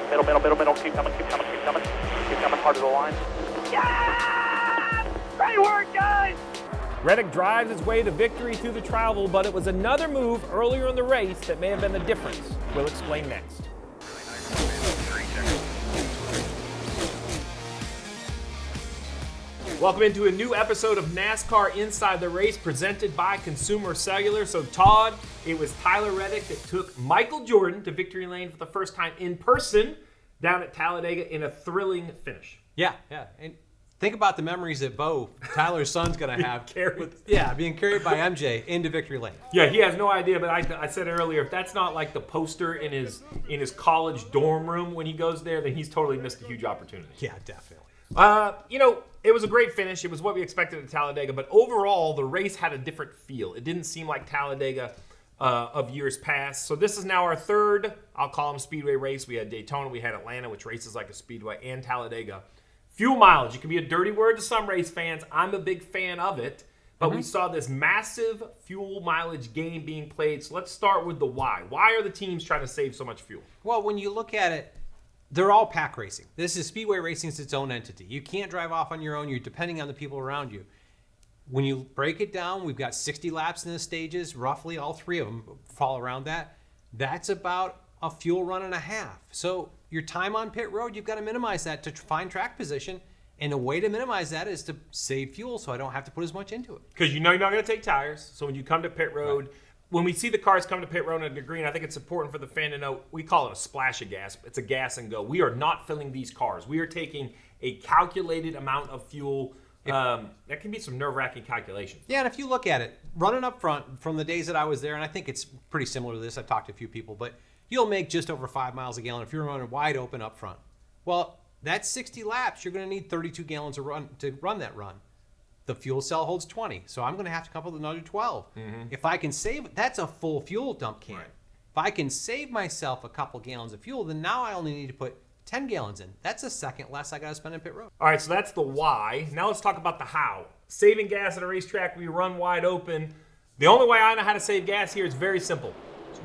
Middle. Keep coming. Keep coming hard to the line. Yeah! Great work, guys! Reddick drives his way to victory through the travel, but it was another move earlier in the race that may have been the difference. We'll explain next. Welcome into a new episode of NASCAR Inside the Race presented by Consumer Cellular. So Todd, it was Tyler Reddick that took Michael Jordan to victory lane for the first time in person down at Talladega in a thrilling finish. Yeah. And think about the memories that Bo, Tyler's son's going to have. Being carried by MJ into victory lane. Yeah, he has no idea, but I said earlier, if that's not like the poster in his college dorm room when he goes there, then he's totally missed a huge opportunity. Yeah, definitely. It was a great finish. It was what we expected at Talladega, but overall, the race had a different feel. It didn't seem like Talladega of years past. So this is now our third, I'll call them speedway race. We had Daytona, we had Atlanta, which races like a speedway, and Talladega. Fuel mileage, it can be a dirty word to some race fans. I'm a big fan of it, but we saw this massive fuel mileage game being played. So let's start with the why. Why are the teams trying to save so much fuel? Well, when you look at it, they're all pack racing. This is speedway racing. It's its own entity. You can't drive off on your own. You're depending on the people around you. When you break it down, we've got 60 laps in the stages. Roughly all three of them fall around that. That's about a fuel run and a half. So your time on pit road, you've got to minimize that to find track position. And a way to minimize that is to save fuel so I don't have to put as much into it. Because you know you're not going to take tires. So when you come to pit road, when we see the cars come to pit road and green, I think it's important for the fan to know we call it a splash of gas. It's a gas and go. We are not filling these cars. We are taking a calculated amount of fuel. That can be some nerve-wracking calculations. Yeah, and if you look at it, running up front from the days that I was there, and I think it's pretty similar to this. I've talked to a few people, but you'll make just over 5 miles a gallon if you're running wide open up front. Well, that's 60 laps. You're going to need 32 gallons to run that run. The fuel cell holds 20, so I'm going to have to come up with another 12. If I can save, that's a full fuel dump can. Right. If I can save myself a couple gallons of fuel, then now I only need to put 10 gallons in. That's a second less I got to spend in pit road. All right, so that's the why. Now let's talk about the how. Saving gas at a racetrack, we run wide open. The only way I know how to save gas here is very simple.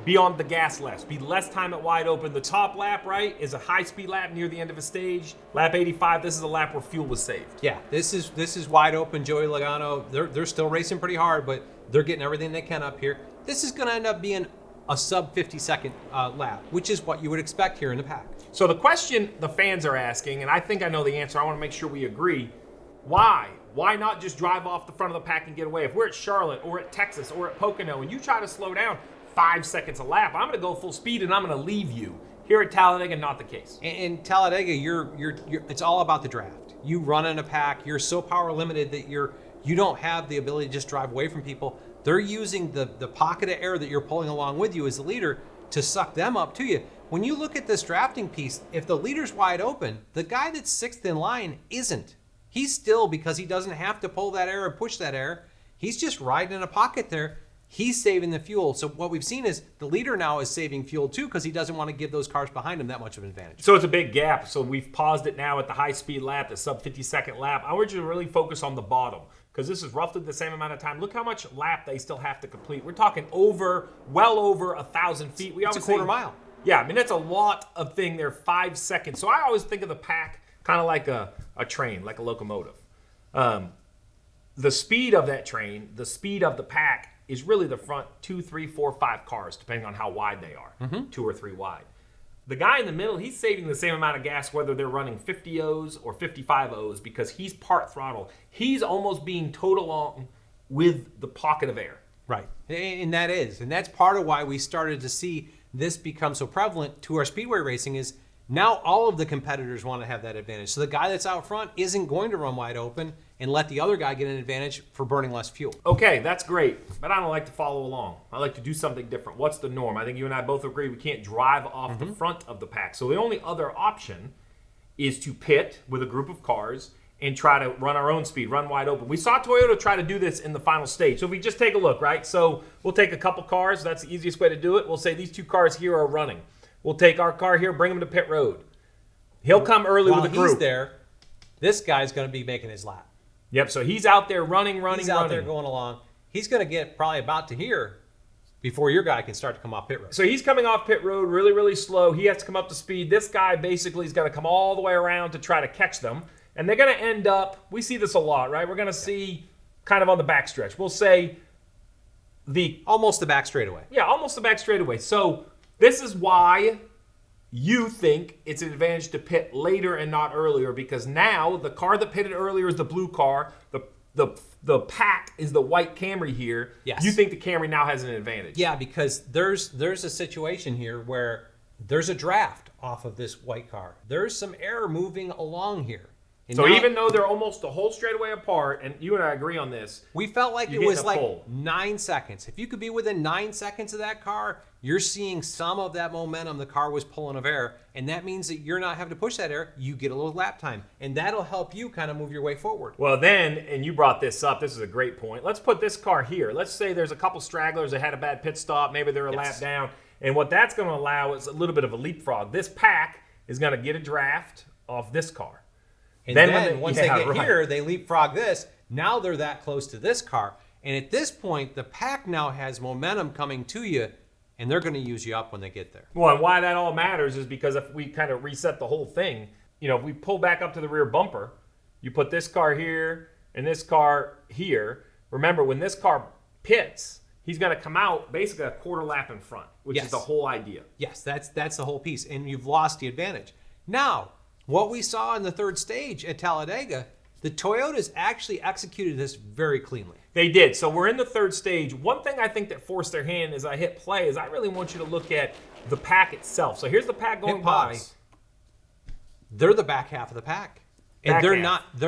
Be on the gas less. Be less time at wide open. The top lap, right, is a high-speed lap near the end of a stage. Lap 85, this is a lap where fuel was saved. Yeah, this is wide open. Joey Logano, they're still racing pretty hard, but they're getting everything they can up here. This is going to end up being a sub 50-second lap, which is what you would expect here in the pack. So the question the fans are asking, and I think I know the answer. I want to make sure we agree. Why? Why not just drive off the front of the pack and get away? If we're at Charlotte or at Texas or at Pocono and you try to slow down 5 seconds a lap, I'm going to go full speed and I'm going to leave you. Here at Talladega, not the case. In Talladega, you're it's all about the draft. You run in a pack. You're so power limited that you don't have the ability to just drive away from people. They're using the pocket of air that you're pulling along with you as the leader to suck them up to you. When you look at this drafting piece, if the leader's wide open, the guy that's sixth in line isn't. He's still, because he doesn't have to pull that air and push that air, he's just riding in a pocket there. He's saving the fuel. So what we've seen is the leader now is saving fuel too because he doesn't want to give those cars behind him that much of an advantage. So it's a big gap. So we've paused it now at the high-speed lap, the sub 50-second lap. I want you to really focus on the bottom because this is roughly the same amount of time. Look how much lap they still have to complete. We're talking well over 1,000 feet. It's a quarter mile. Yeah, I mean, that's a lot of thing there, 5 seconds. So I always think of the pack kind of like a train, like a locomotive. The speed of that train, the speed of the pack is really the front 2, 3, 4, 5 cars, depending on how wide they are, 2 or 3 wide. The guy in the middle, he's saving the same amount of gas whether they're running 50 O's or 55 O's because he's part throttle. He's almost being towed along with the pocket of air. Right, and that's part of why we started to see this become so prevalent to our speedway racing is now all of the competitors want to have that advantage. So the guy that's out front isn't going to run wide open and let the other guy get an advantage for burning less fuel. Okay, that's great, but I don't like to follow along. I like to do something different. What's the norm? I think you and I both agree we can't drive off the front of the pack. So the only other option is to pit with a group of cars and try to run our own speed, run wide open. We saw Toyota try to do this in the final stage. So if we just take a look, right? So we'll take a couple cars. That's the easiest way to do it. We'll say these 2 cars here are running. We'll take our car here, bring him to pit road. He'll come early with a group. While he's there, this guy's going to be making his lap. Yep, so he's out there running. He's out there going along. He's going to get probably about to here before your guy can start to come off pit road. So he's coming off pit road really, really slow. He has to come up to speed. This guy basically is going to come all the way around to try to catch them. And they're going to end up, we see this a lot, right? We're going to see kind of on the backstretch. We'll say almost the back straightaway. Yeah, almost the back straightaway. So this is why you think it's an advantage to pit later and not earlier, because now the car that pitted earlier is the blue car. The pack is the white Camry here. Yes. You think the Camry now has an advantage? Yeah, because there's a situation here where there's a draft off of this white car. There's some air moving along here. And So now, even though they're almost a whole straightaway apart, and you and I agree on this, we felt like you're it was getting a like pull. 9 seconds. If you could be within 9 seconds of that car, you're seeing some of that momentum the car was pulling of air, and that means that you're not having to push that air. You get a little lap time, and that'll help you kind of move your way forward. well then, and you brought this up, this is a great point. Let's put this car here. Let's say there's a couple stragglers that had a bad pit stop. Maybe they're a lap down. And what that's going to allow is a little bit of a leapfrog. This pack is going to get a draft off this car. And Then then, when they- once yeah, they get right. here, they leapfrog this. Now they're that close to this car. And at this point, the pack now has momentum coming to you, and they're going to use you up when they get there. Well, and why that all matters is because if we kind of reset the whole thing, if we pull back up to the rear bumper, you put this car here and this car here. Remember, when this car pits, he's going to come out basically a quarter lap in front, which is the whole idea. Yes, that's the whole piece, and you've lost the advantage. Now, what we saw in the third stage at Talladega, the Toyotas actually executed this very cleanly. They did. So we're in the third stage. One thing I think that forced their hand as I hit play is I really want you to look at the pack itself. So here's the pack going Hit by. pause. They're the back half of the pack. And Back they're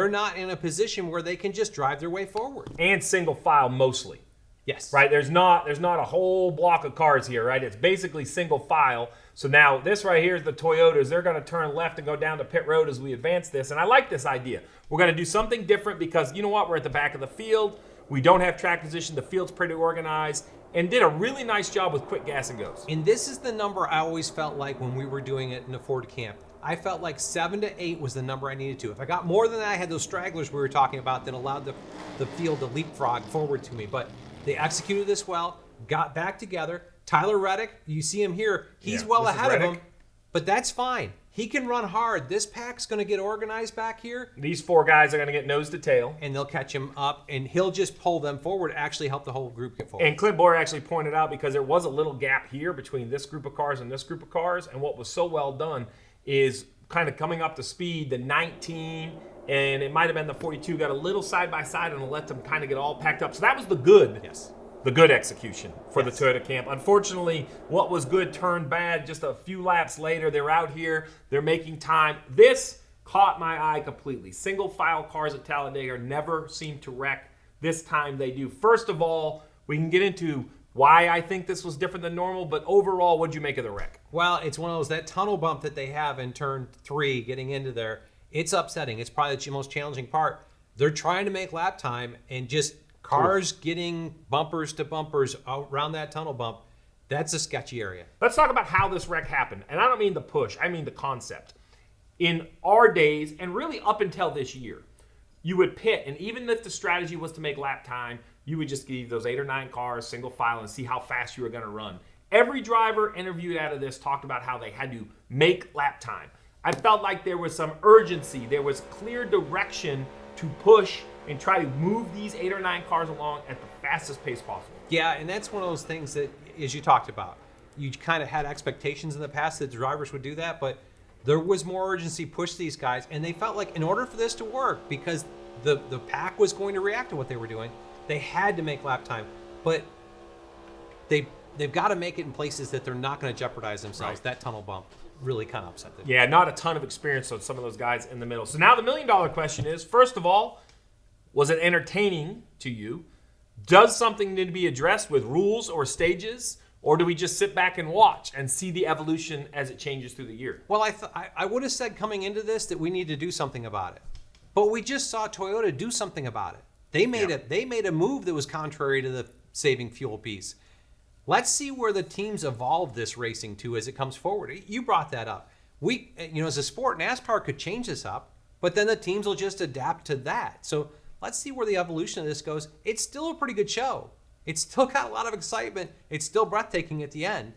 half. not in a position where they can just drive their way forward. And single file mostly. Yes. Right? There's not a whole block of cars here, right? It's basically single file. So now this right here is the Toyotas. They're going to turn left and go down to pit road as we advance this. And I like this idea. We're going to do something different because you know what? We're at the back of the field. We don't have track position. The field's pretty organized. And did a really nice job with quick gas and goes. And this is the number I always felt like when we were doing it in the Ford camp. I felt like 7 to 8 was the number I needed to. If I got more than that, I had those stragglers we were talking about that allowed the field to leapfrog forward to me. But they executed this well, got back together. Tyler Reddick, you see him here, he's well this is ahead of Reddick. him, but that's fine. He can run hard. This pack's going to get organized back here, These four guys are going to get nose to tail. and they'll catch him up, and he'll just pull them forward, actually help the whole group get forward. And Clint Boyer actually pointed out because there was a little gap here between this group of cars and this group of cars. And what was so well done is kind of coming up to speed, the 19 and it might have been the 42 got a little side by side and let them kind of get all packed up. So that was the good. Yes. The good execution for Yes. the Toyota camp. Unfortunately, what was good turned bad just a few laps later. They're out here. They're making time. This caught my eye completely. Single file cars at Talladega never seem to wreck. This time they do. First of all, we can get into why I think this was different than normal, but overall, what'd you make of the wreck? Well, it's one of those, that tunnel bump that they have in turn 3 getting into there, it's upsetting. It's probably the most challenging part. They're trying to make lap time and just cars getting bumpers to bumpers around that tunnel bump. That's a sketchy area. Let's talk about how this wreck happened. And I don't mean the push, I mean the concept. In our days, and really up until this year, you would pit, and even if the strategy was to make lap time, you would just give those 8 or 9 cars single file and see how fast you were going to run. Every driver interviewed out of this talked about how they had to make lap time. I felt like there was some urgency. There was clear direction to push and try to move these 8 or 9 cars along at the fastest pace possible. Yeah, and that's one of those things that, as you talked about, you kind of had expectations in the past that the drivers would do that, but there was more urgency pushed these guys, and they felt like in order for this to work, because the pack was going to react to what they were doing, they had to make lap time. But they've got to make it in places that they're not going to jeopardize themselves. Right. That tunnel bump really kind of upset them. Yeah, not a ton of experience on some of those guys in the middle. So now the $1 million question is, first of all, was it entertaining to you? Does something need to be addressed with rules or stages? Or do we just sit back and watch and see the evolution as it changes through the year? Well, I would have said coming into this that we need to do something about it. But we just saw Toyota do something about it. They made a move that was contrary to the saving fuel piece. Let's see where the teams evolve this racing to as it comes forward. You brought that up. We, as a sport, NASCAR could change this up, but then the teams will just adapt to that. So let's see where the evolution of this goes. It's still a pretty good show. It's still got a lot of excitement. It's still breathtaking at the end.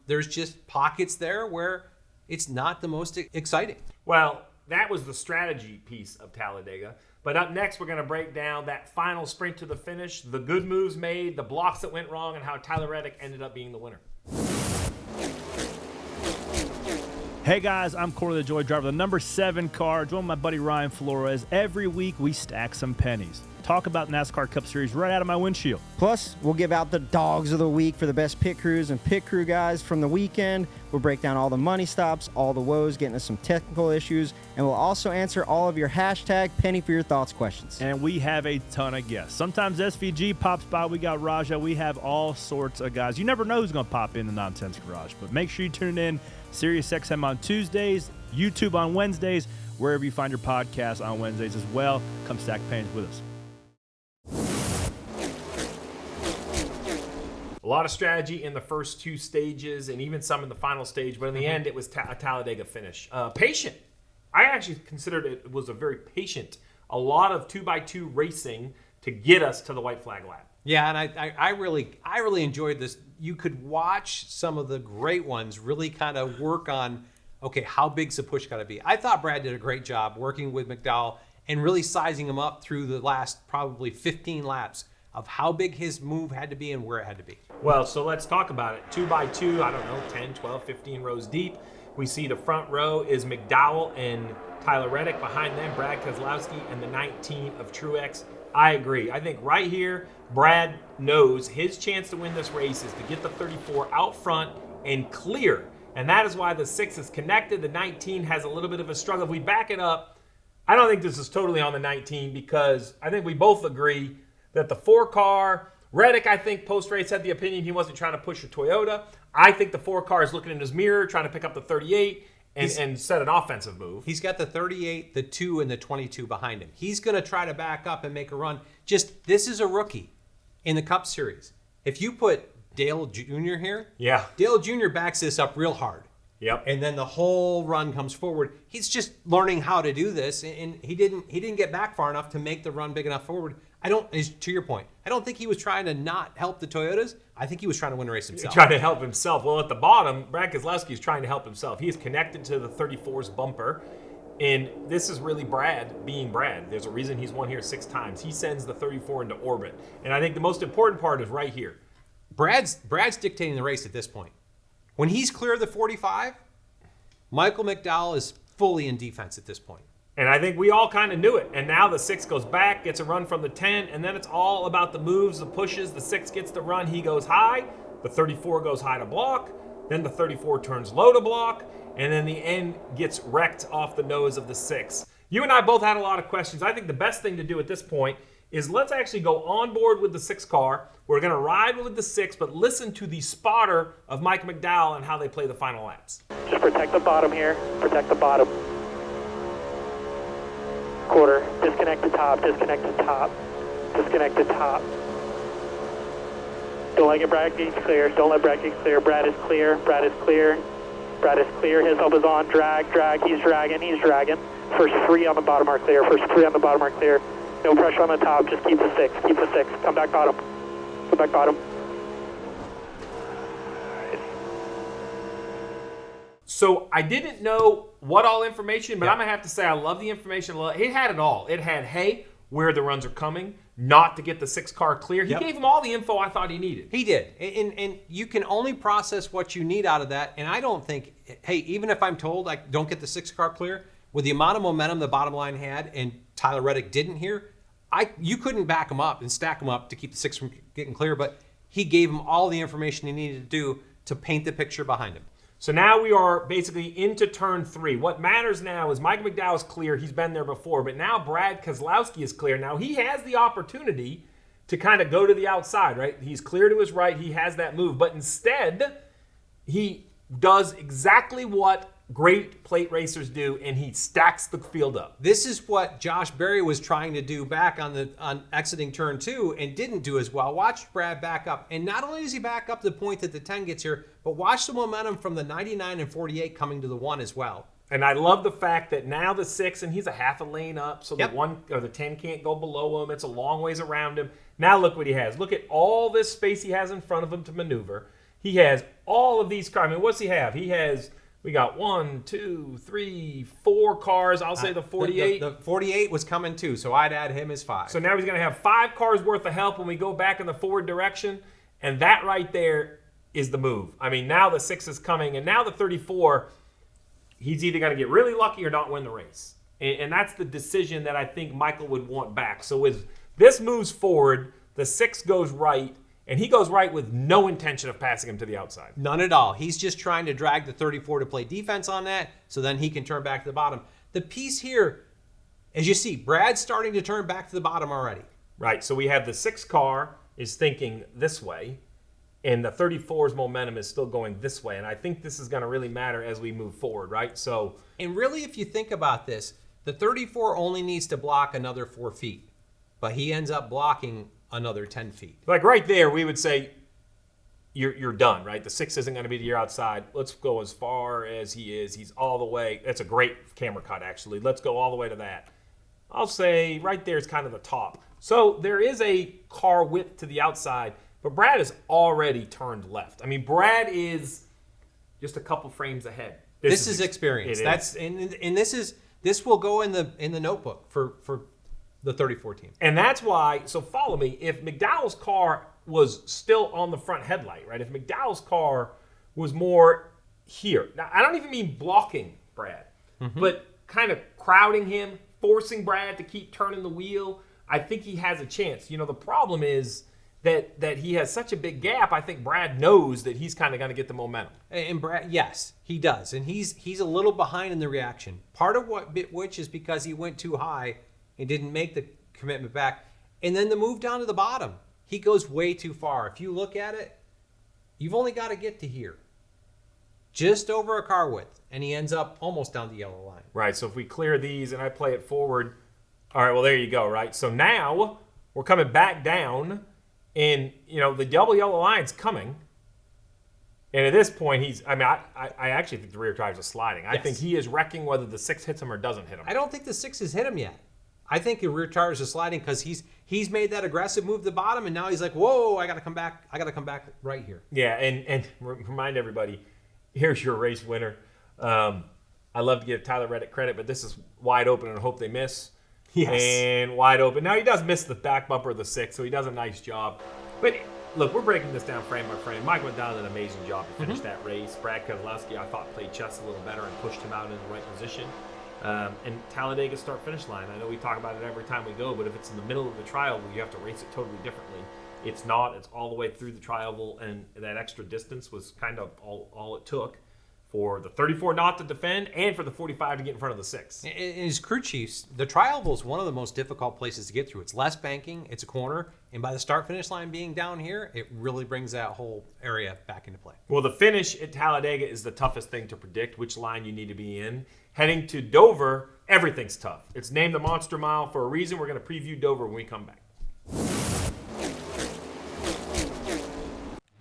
There's just pockets there where it's not the most exciting. Well, that was the strategy piece of Talladega. But up next, we're going to break down that final sprint to the finish, the good moves made, the blocks that went wrong, and how Tyler Reddick ended up being the winner. Hey guys, I'm Corey LaJoy, driver of the number 7 car, joined my buddy Ryan Flores. Every week we stack some pennies. Talk about NASCAR Cup Series right out of my windshield. Plus, we'll give out the dogs of the week for the best pit crews and pit crew guys from the weekend. We'll break down all the money stops, all the woes, get into some technical issues, and we'll also answer all of your hashtag Penny for Your Thoughts questions. And we have a ton of guests. Sometimes SVG pops by. We got Raja. We have all sorts of guys. You never know who's going to pop in the Nonsense Garage, but make sure you tune in. SiriusXM on Tuesdays, YouTube on Wednesdays, wherever you find your podcast on Wednesdays as well. Come stack pennies with us. A lot of strategy in the first 2 stages and even some in the final stage, but in the end, it was a Talladega finish. Patient. I actually considered it was a very patient, a lot of 2x2 racing to get us to the white flag lap. Yeah, and I really enjoyed this. You could watch some of the great ones really kind of work on, okay, how big's the push got to be? I thought Brad did a great job working with McDowell and really sizing him up through the last probably 15 laps of how big his move had to be and where it had to be. Well, so let's talk about it. 2x2, I don't know, 10, 12, 15 rows deep. We see the front row is McDowell and Tyler Reddick. Behind them, Brad Keselowski and the 19 of Truex. I agree. I think right here, Brad knows his chance to win this race is to get the 34 out front and clear. And that is why the 6 is connected. The 19 has a little bit of a struggle. If we back it up, I don't think this is totally on the 19 because I think we both agree that the 4 car, Reddick, I think post-race had the opinion he wasn't trying to push a Toyota. I think the 4 car is looking in his mirror, trying to pick up the 38 and set an offensive move. He's got the 38, the 2, and the 22 behind him. He's going to try to back up and make a run. This is a rookie in the Cup Series. If you put Dale Jr. here, Dale Jr. backs this up real hard. Yep. And then the whole run comes forward. He's just learning how to do this, and he didn't get back far enough to make the run big enough forward. To your point, I don't think he was trying to not help the Toyotas. I think he was trying to win a race himself. Trying to help himself. Well, at the bottom, Brad Keselowski is trying to help himself. He is connected to the 34's bumper, and this is really Brad being Brad. There's a reason he's won here 6 times. He sends the 34 into orbit, and I think the most important part is right here. Brad's dictating the race at this point. When he's clear of the 45, Michael McDowell is fully in defense at this point. And I think we all kind of knew it. And now the 6 goes back, gets a run from the 10, and then it's all about the moves, the pushes. The 6 gets the run, he goes high. The 34 goes high to block. Then the 34 turns low to block. And then the end gets wrecked off the nose of the 6. You and I both had a lot of questions. I think the best thing to do at this point is let's actually go on board with the 6 car. We're going to ride with the 6, but listen to the spotter of Mike McDowell and how they play the final laps. Just protect the bottom here. Protect the bottom. Quarter. Disconnect the top. Disconnect the top. Disconnect the top. Don't let Brad get clear. Don't let Brad get clear. Brad is clear. Brad is clear. Brad is clear. His help is on. Drag. He's dragging. He's dragging. First 3 on the bottom are clear. First 3 on the bottom are clear. No pressure on the top. Just keep the 6. Keep the 6. Come back bottom. Come back bottom. So I didn't know what all information, but I'm going to have to say I love the information. It had it all. It had, hey, where the runs are coming, not to get the 6 car clear. He gave him all the info I thought he needed. He did. And you can only process what you need out of that. And I don't think, hey, even if I'm told I don't get the 6 car clear, with the amount of momentum the bottom line had and Tyler Reddick didn't here, you couldn't back him up and stack him up to keep the 6 from getting clear, but he gave him all the information he needed to do to paint the picture behind him. So now we are basically into turn 3. What matters now is Mike McDowell's clear. He's been there before, but now Brad Keselowski is clear. Now he has the opportunity to kind of go to the outside, right? He's clear to his right. He has that move, but instead he does exactly what great plate racers do, and he stacks the field up. This is what Josh Berry was trying to do back on exiting turn 2 and didn't do as well. Watch Brad back up. And not only does he back up to the point that the 10 gets here, but watch the momentum from the 99 and 48 coming to the 1 as well. And I love the fact that now the 6, and he's a half a lane up, so the 1 or the 10 can't go below him. It's a long ways around him. Now look what he has. Look at all this space he has in front of him to maneuver. He has all of these cars. I mean, what's he have? We got 1, 2, 3, 4 cars. I'll say the 48. The 48 was coming too, so I'd add him as 5. So now he's going to have 5 cars worth of help when we go back in the forward direction. And that right there is the move. I mean, now the 6 is coming, and now the 34, he's either going to get really lucky or not win the race. And that's the decision that I think Michael would want back. So as this moves forward, the 6 goes right, and he goes right with no intention of passing him to the outside. None at all. He's just trying to drag the 34 to play defense on that, so then he can turn back to the bottom. The piece here, as you see, Brad's starting to turn back to the bottom already. Right, so we have the 6 car is thinking this way, and the 34's momentum is still going this way. And I think this is going to really matter as we move forward, right? So, and really, if you think about this, the 34 only needs to block another 4 feet, but he ends up blocking another 10 feet. Like right there, we would say you're done, right? The 6 isn't going to be to your outside. Let's go as far as he is. He's all the way. That's a great camera cut, actually. Let's go all the way to that. I'll say right there is kind of the top. So there is a car width to the outside, but Brad has already turned left. I mean, Brad is just a couple frames ahead. This is experience. This will go in the notebook for the 34 team. And that's why, so follow me, if McDowell's car was still on the front headlight, right? If McDowell's car was more here. Now, I don't even mean blocking Brad, but kind of crowding him, forcing Brad to keep turning the wheel, I think he has a chance. You know, the problem is that he has such a big gap. I think Brad knows that he's kind of going to get the momentum. And Brad, yes, he does. And he's a little behind in the reaction. Part of which is because he went too high and didn't make the commitment back. And then the move down to the bottom, he goes way too far. If you look at it, you've only got to get to here, just over a car width, and he ends up almost down the yellow line. Right, so if we clear these and I play it forward, all right, well, there you go, right? So now we're coming back down, and, you know, the double yellow line's coming. And at this point, I actually think the rear tires are sliding. I think he is wrecking whether the 6 hits him or doesn't hit him. I don't think the 6 has hit him yet. I think the rear tires are sliding because he's made that aggressive move to the bottom, and now he's like, whoa, I got to come back. I got to come back right here. Yeah, and remind everybody, here's your race winner. I love to give Tyler Reddick credit, but this is wide open and hope they miss. Yes. And wide open. Now, he does miss the back bumper of the 6, so he does a nice job. But, look, we're breaking this down frame by frame. Mike went down an amazing job to finish that race. Brad Keselowski, I thought, played chess a little better and pushed him out in the right position. And Talladega start-finish line. I know we talk about it every time we go, but if it's in the middle of the tri-oval, you have to race it totally differently. It's not. It's all the way through the tri-oval, and that extra distance was kind of all it took for the 34 not to defend and for the 45 to get in front of the 6. As crew chiefs, the tri-oval is one of the most difficult places to get through. It's less banking, it's a corner, and by the start-finish line being down here, it really brings that whole area back into play. Well, the finish at Talladega is the toughest thing to predict, which line you need to be in. Heading to Dover, everything's tough. It's named the Monster Mile for a reason. We're going to preview Dover when we come back.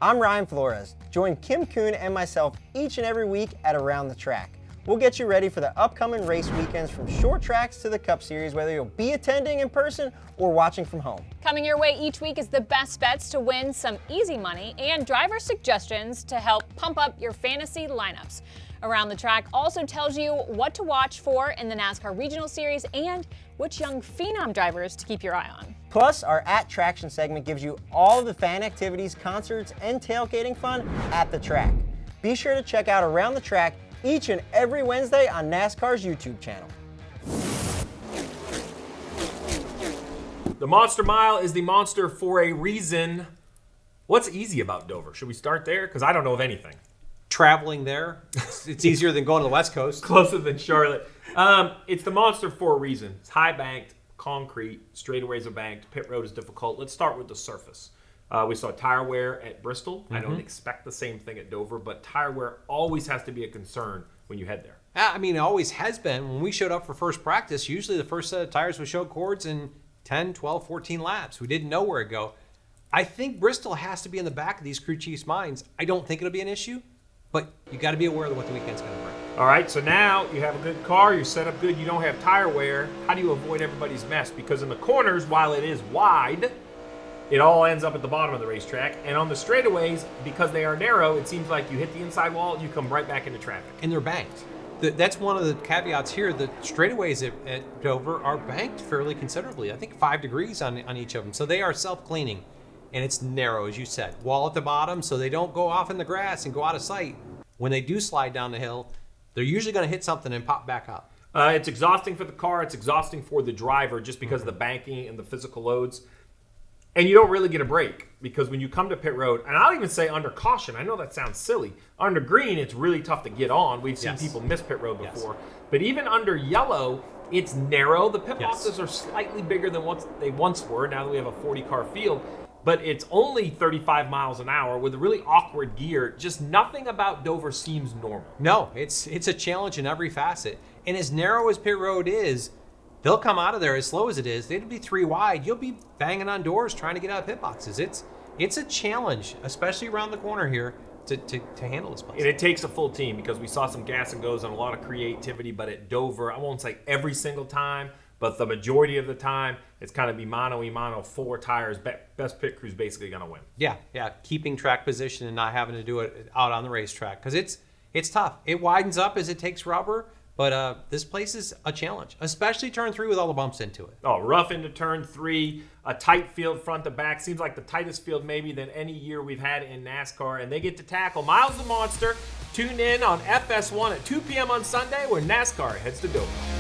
I'm Ryan Flores. Join Kim Kuhn and myself each and every week at Around the Track. We'll get you ready for the upcoming race weekends from short tracks to the Cup Series, whether you'll be attending in person or watching from home. Coming your way each week is the best bets to win some easy money and driver suggestions to help pump up your fantasy lineups. Around the Track also tells you what to watch for in the NASCAR Regional Series and which young phenom drivers to keep your eye on. Plus, our At Traction segment gives you all of the fan activities, concerts, and tailgating fun at the track. Be sure to check out Around the Track each and every Wednesday on NASCAR's YouTube channel. The Monster Mile is the monster for a reason. What's easy about Dover? Should we start there? Because I don't know of anything. Traveling there, it's easier than going to the West Coast. Closer than Charlotte. It's the monster for a reason. It's high banked, concrete, straightaways are banked, pit road is difficult. Let's start with the surface. We saw tire wear at Bristol. I don't expect the same thing at Dover, but tire wear always has to be a concern when you head there. I mean, it always has been. When we showed up for first practice, usually the first set of tires would show cords in 10, 12, 14 laps. We didn't know where to go. I think Bristol has to be in the back of these crew chiefs' minds. I don't think it'll be an issue, but you got to be aware of what the weekend's going to bring. All right, so now you have a good car, you're set up good, you don't have tire wear. How do you avoid everybody's mess? Because in the corners, while it is wide, it all ends up at the bottom of the racetrack. And on the straightaways, because they are narrow, it seems like you hit the inside wall, you come right back into traffic. And they're banked. That's one of the caveats here. The straightaways at Dover are banked fairly considerably. I think 5 degrees on each of them. So they are self-cleaning. And it's narrow, as you said. Wall at the bottom, so they don't go off in the grass and go out of sight. When they do slide down the hill, they're usually going to hit something and pop back up. It's exhausting for the car. It's exhausting for the driver just because of the banking and the physical loads. And you don't really get a break because when you come to pit road, and I'll even say under caution, I know that sounds silly. Under green, it's really tough to get on. We've seen people miss pit road before. But even under yellow, it's narrow. The pit boxes are slightly bigger than what they once were now that we have a 40-car field. But it's only 35 miles an hour with a really awkward gear. Just nothing about Dover seems normal. No, it's a challenge in every facet. And as narrow as pit road is, they'll come out of there as slow as it is. They'd be 3 wide. You'll be banging on doors trying to get out of pit boxes. It's a challenge, especially around the corner here, to handle this place. And it takes a full team because we saw some gas and goes and a lot of creativity. But at Dover, I won't say every single time, but the majority of the time, it's kind of be mano 4 tires. Best pit crew's basically going to win. Yeah. Keeping track position and not having to do it out on the racetrack because it's tough. It widens up as it takes rubber, but this place is a challenge, especially turn 3 with all the bumps into it. Oh, rough into turn 3, a tight field front to back. Seems like the tightest field maybe than any year we've had in NASCAR, and they get to tackle Miles the Monster. Tune in on FS1 at 2 p.m. on Sunday where NASCAR heads to Dover.